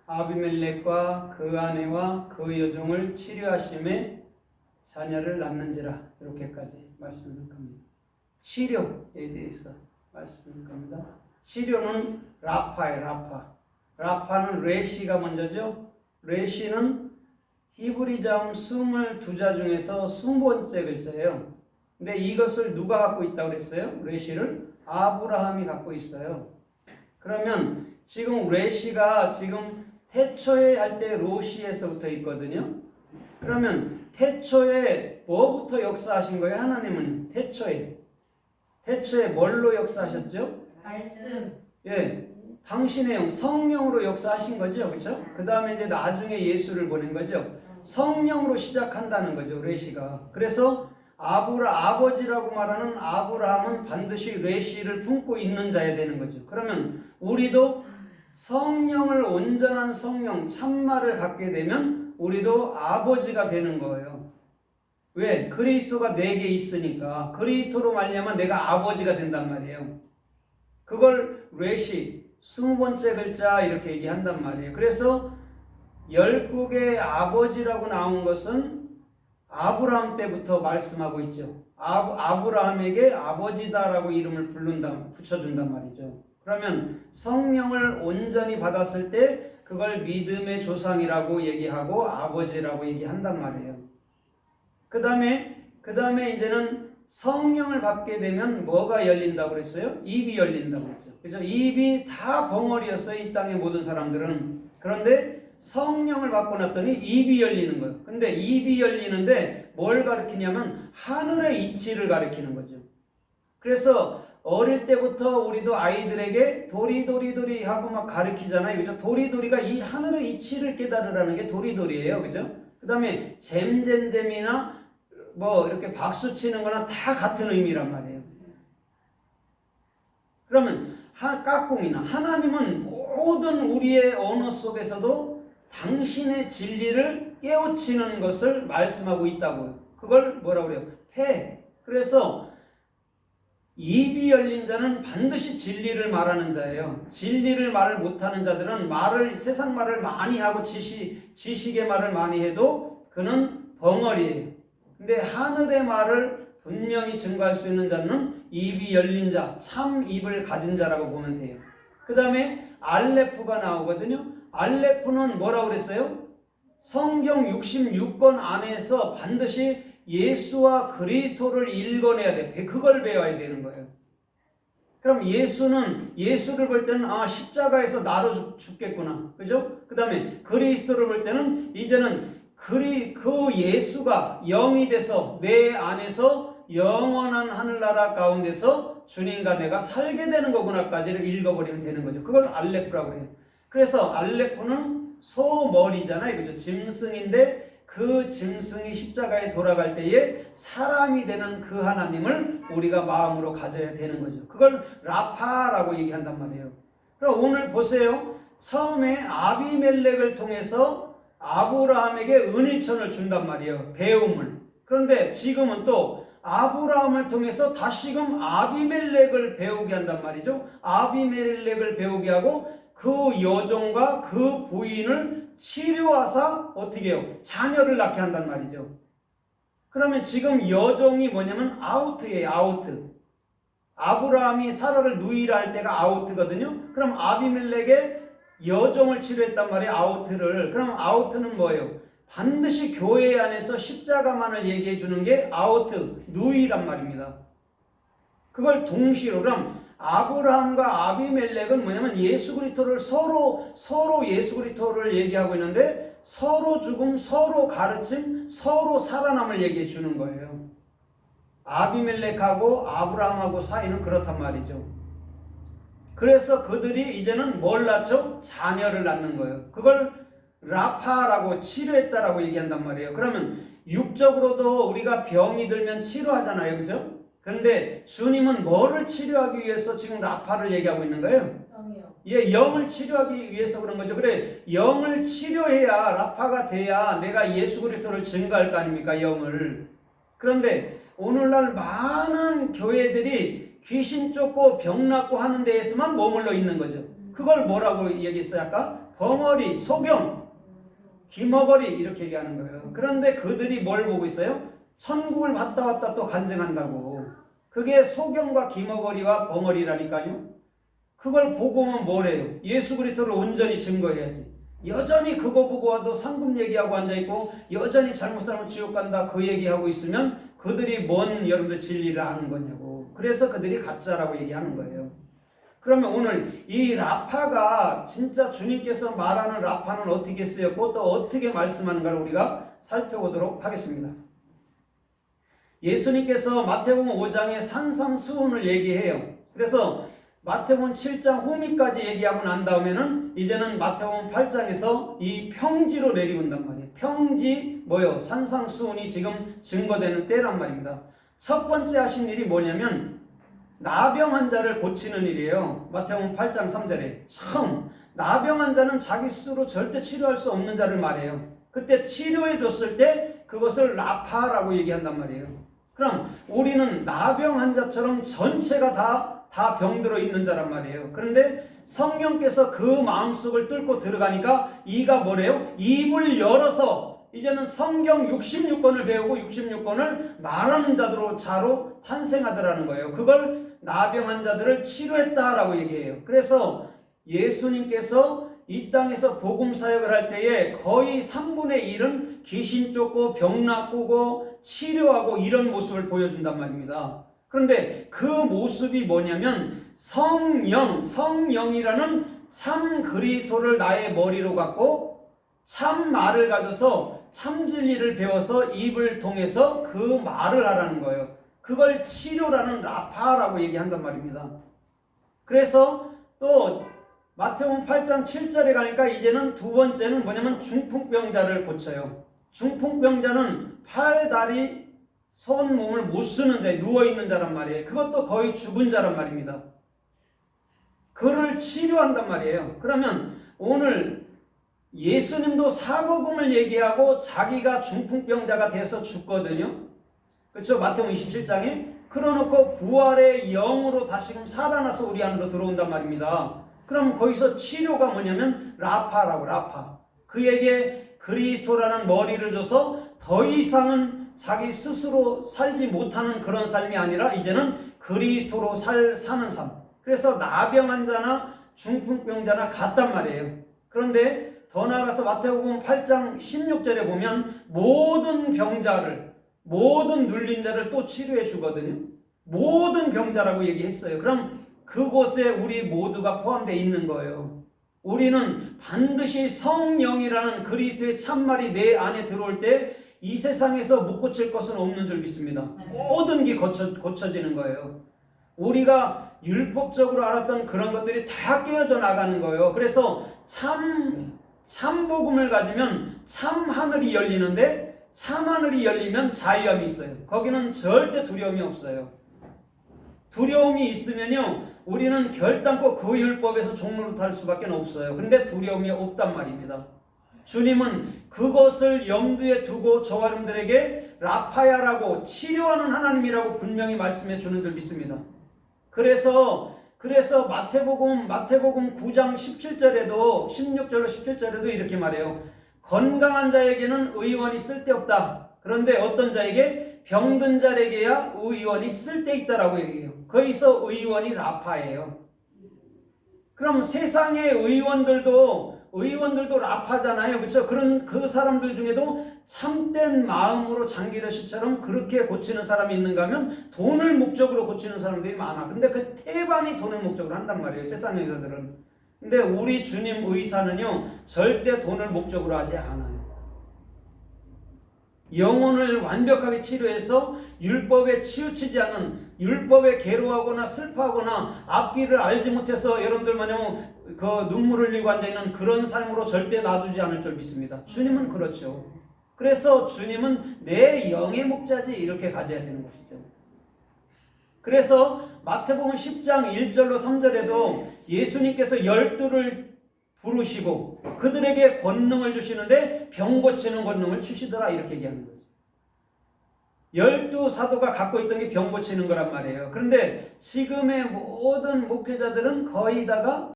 아비멜렉과 그 아내와 그 여종을 치료하심에 자녀를 낳는지라. 이렇게까지 말씀을 합니다. 치료에 대해서 말씀을 합니다. 치료는 라파예요. 라파. 라파는 레시가 먼저죠. 레시는 히브리 자음 22자 중에서 20번째 글자예요. 근데 이것을 누가 갖고 있다고 그랬어요? 레시를 아브라함이 갖고 있어요. 그러면 지금 레시가 지금 태초에 할 때 로시에서부터 있거든요. 그러면 태초에 뭐부터 역사하신 거예요? 하나님은 태초에 뭘로 역사하셨죠? 말씀. 예, 당신의 영, 성령으로 역사하신 거죠, 그렇죠? 그 다음에 이제 나중에 예수를 보낸 거죠. 성령으로 시작한다는 거죠, 레시가. 그래서 아버지라고 말하는 아브라함은 반드시 레시를 품고 있는 자야 되는 거죠. 그러면 우리도 성령을 온전한 성령, 참말을 갖게 되면 우리도 아버지가 되는 거예요. 왜? 그리스도가 내게 있으니까. 그리스도로 말미암아 내가 아버지가 된단 말이에요. 그걸 레시, 20번째 글자 이렇게 얘기한단 말이에요. 그래서 열국의 아버지라고 나온 것은 아브라함 때부터 말씀하고 있죠. 아브라함에게 아버지다라고 이름을 붙여준단 말이죠. 그러면 성령을 온전히 받았을 때 그걸 믿음의 조상이라고 얘기하고 아버지라고 얘기한단 말이에요. 그 다음에 이제는 성령을 받게 되면 뭐가 열린다고 그랬어요? 입이 열린다고 그랬죠. 그죠? 입이 다 벙어리였어요. 이 땅의 모든 사람들은. 그런데 성령을 받고 났더니 입이 열리는 거예요. 근데 입이 열리는데 뭘 가리키냐면 하늘의 이치를 가리키는 거죠. 그래서 어릴 때부터 우리도 아이들에게 도리도리 하고 막 가르치잖아요. 그죠? 도리도리가 이 하늘의 이치를 깨달으라는 게 도리도리예요. 그죠? 그 다음에 잼잼잼이나 뭐 이렇게 박수 치는 거나 다 같은 의미란 말이에요. 그러면 까꿍이나 하나님은 모든 우리의 언어 속에서도 당신의 진리를 깨우치는 것을 말씀하고 있다고요. 그걸 뭐라고 그래요? 폐. 그래서 입이 열린 자는 반드시 진리를 말하는 자예요. 진리를 말을 못하는 자들은 세상 말을 많이 하고 지식의 말을 많이 해도 그는 벙어리예요. 근데 하늘의 말을 분명히 증거할 수 있는 자는 입이 열린 자, 참 입을 가진 자라고 보면 돼요. 그 다음에 알레프가 나오거든요. 알레프는 뭐라고 그랬어요? 성경 66권 안에서 반드시 예수와 그리스도를 읽어내야 돼. 그걸 배워야 되는 거예요. 그럼 예수를 볼 때는 십자가에서 나로 죽겠구나. 그죠? 그 다음에 그리스도를 볼 때는 이제는 그 예수가 영이 돼서 내 안에서 영원한 하늘나라 가운데서 주님과 내가 살게 되는 거구나까지를 읽어버리면 되는 거죠. 그걸 알레프라고 해요. 그래서 알레프는 소머리잖아요. 그죠? 짐승인데 그 짐승이 십자가에 돌아갈 때에 사람이 되는 그 하나님을 우리가 마음으로 가져야 되는 거죠. 그걸 라파라고 얘기한단 말이에요. 그럼 오늘 보세요. 처음에 아비멜렉을 통해서 아브라함에게 은일천을 준단 말이에요. 배움을. 그런데 지금은 또 아브라함을 통해서 다시금 아비멜렉을 배우게 한단 말이죠. 아비멜렉을 배우게 하고 그 여종과 그 부인을 치료하사 어떻게 해요? 자녀를 낳게 한단 말이죠. 그러면 지금 여종이 뭐냐면 아우트예요. 아우트. 아브라함이 사라를 누이라 할 때가 아우트거든요. 그럼 아비멜렉의 여종을 치료했단 말이에요. 아우트를. 그럼 아우트는 뭐예요? 반드시 교회 안에서 십자가만을 얘기해 주는 게 아우트, 누이란 말입니다. 그걸 동시로 그럼 아브라함과 아비멜렉은 뭐냐면 예수 그리스도를 서로 예수 그리스도를 얘기하고 있는데 서로 죽음, 서로 가르침, 서로 살아남을 얘기해 주는 거예요. 아비멜렉하고 아브라함하고 사이는 그렇단 말이죠. 그래서 그들이 이제는 뭘 낳죠? 자녀를 낳는 거예요. 그걸 라파라고 치료했다라고 얘기한단 말이에요. 그러면 육적으로도 우리가 병이 들면 치료하잖아요. 그죠? 그런데 주님은 뭐를 치료하기 위해서 지금 라파를 얘기하고 있는 거예요? 영이요. 예, 영을 치료하기 위해서 그런 거죠. 그래, 영을 치료해야 라파가 돼야 내가 예수 그리스도를 증거할 거 아닙니까? 영을. 그런데 오늘날 많은 교회들이 귀신 쫓고 병 낫고 하는 데에서만 머물러 있는 거죠. 그걸 뭐라고 얘기했어요? 아까 벙어리, 소경, 기머거리 이렇게 얘기하는 거예요. 그런데 그들이 뭘 보고 있어요? 천국을 왔다 왔다 또 간증한다고. 그게 소경과 기머거리와 벙어리라니까요. 그걸 보고 오면 뭐래요? 예수 그리스도를 온전히 증거해야지. 여전히 그거 보고 와도 상금 얘기하고 앉아있고 여전히 잘못 살면 지옥 간다 그 얘기하고 있으면 그들이 뭔 여러분들 진리를 아는 거냐고. 그래서 그들이 가짜라고 얘기하는 거예요. 그러면 오늘 이 라파가 진짜 주님께서 말하는 라파는 어떻게 쓰였고 또 어떻게 말씀하는가를 우리가 살펴보도록 하겠습니다. 예수님께서 마태복음 5장에 산삼수훈을 얘기해요. 그래서 마태복음 7장 후미까지 얘기하고 난 다음에는 이제는 마태복음 8장에서 이 평지로 내려온단 말이에요. 평지 뭐요? 산삼수훈이 지금 증거되는 때란 말입니다. 첫 번째 하신 일이 뭐냐면 나병 환자를 고치는 일이에요. 마태복음 8장 3절에 처음 나병 환자는 자기 스스로 절대 치료할 수 없는 자를 말해요. 그때 치료해 줬을 때 그것을 라파라고 얘기한단 말이에요. 그럼 우리는 나병 환자처럼 전체가 다 병들어 있는 자란 말이에요. 그런데 성령께서 그 마음속을 뚫고 들어가니까 이가 뭐래요? 입을 열어서 이제는 성경 66권을 배우고 66권을 말하는 자로 탄생하더라는 거예요. 그걸 나병 환자들을 치료했다라고 얘기해요. 그래서 예수님께서 이 땅에서 복음 사역을 할 때에 거의 3분의 1은 귀신 쫓고 병 낫고 치료하고 이런 모습을 보여준단 말입니다. 그런데 그 모습이 뭐냐면 성령이라는 참 그리스도를 나의 머리로 갖고 참 말을 가져서 참 진리를 배워서 입을 통해서 그 말을 하라는 거예요. 그걸 치료라는 라파라고 얘기한단 말입니다. 그래서 또 마태복음 8장 7절에 가니까 이제는 두 번째는 뭐냐면 중풍병자를 고쳐요. 중풍병자는 팔, 다리, 손, 몸을 못 쓰는 자, 누워있는 자란 말이에요. 그것도 거의 죽은 자란 말입니다. 그를 치료한단 말이에요. 그러면 오늘 예수님도 사복음을 얘기하고 자기가 중풍병자가 돼서 죽거든요. 그렇죠? 마태복음 27장에 그러놓고 부활의 영으로 다시금 살아나서 우리 안으로 들어온단 말입니다. 그럼 거기서 치료가 뭐냐면 라파라고. 라파. 그에게 그리스도라는 머리를 줘서 더 이상은 자기 스스로 살지 못하는 그런 삶이 아니라 이제는 그리스도로 사는 삶. 그래서 나병 환자나 중풍병자나 같단 말이에요. 그런데 더 나아가서 마태복음 8장 16절에 보면 모든 병자를, 모든 눌린 자를 또 치료해 주거든요. 모든 병자라고 얘기했어요. 그럼 그곳에 우리 모두가 포함되어 있는 거예요. 우리는 반드시 성령이라는 그리스도의 참말이 내 안에 들어올 때 이 세상에서 못 고칠 것은 없는 줄 믿습니다. 모든 게 고쳐지는 거예요. 우리가 율법적으로 알았던 그런 것들이 다 깨어져 나가는 거예요. 그래서 참 복음을 가지면 참 하늘이 열리는데 참 하늘이 열리면 자유함이 있어요. 거기는 절대 두려움이 없어요. 두려움이 있으면요 우리는 결단코 그 율법에서 종로를 탈 수밖에 없어요. 그런데 두려움이 없단 말입니다. 주님은 그것을 염두에 두고 저와 여러분들에게 라파야라고 치료하는 하나님이라고 분명히 말씀해 주는 줄 믿습니다. 그래서 마태복음 9장 17절에도 16절로 17절에도 이렇게 말해요. 건강한 자에게는 의원이 쓸데없다. 그런데 어떤 자에게 병든 자에게야 의원이 쓸데있다라고 얘기해요. 거기서 의원이 라파예요. 그럼 세상의 의원들도 라파잖아요. 그렇죠? 그런 그 사람들 중에도 참된 마음으로 장기러시처럼 그렇게 고치는 사람이 있는가 하면 돈을 목적으로 고치는 사람들이 많아. 근데 그 태반이 돈을 목적으로 한단 말이에요. 세상 의사들은. 근데 우리 주님 의사는요 절대 돈을 목적으로 하지 않아요. 영혼을 완벽하게 치료해서 율법에 치우치지 않는, 율법에 괴로워하거나 슬퍼하거나 앞길을 알지 못해서 여러분들 마냥 그 눈물을 흘리고 앉아있는 그런 삶으로 절대 놔두지 않을 줄 믿습니다. 주님은 그렇죠. 그래서 주님은 내 영의 목자지 이렇게 가져야 되는 것이죠. 그래서 마태복음 10장 1절로 3절에도 예수님께서 12를 부르시고 그들에게 권능을 주시는데 병 고치는 권능을 주시더라 이렇게 얘기하는 거죠. 12사도가 갖고 있던 게 병 고치는 거란 말이에요. 그런데 지금의 모든 목회자들은 거의 다가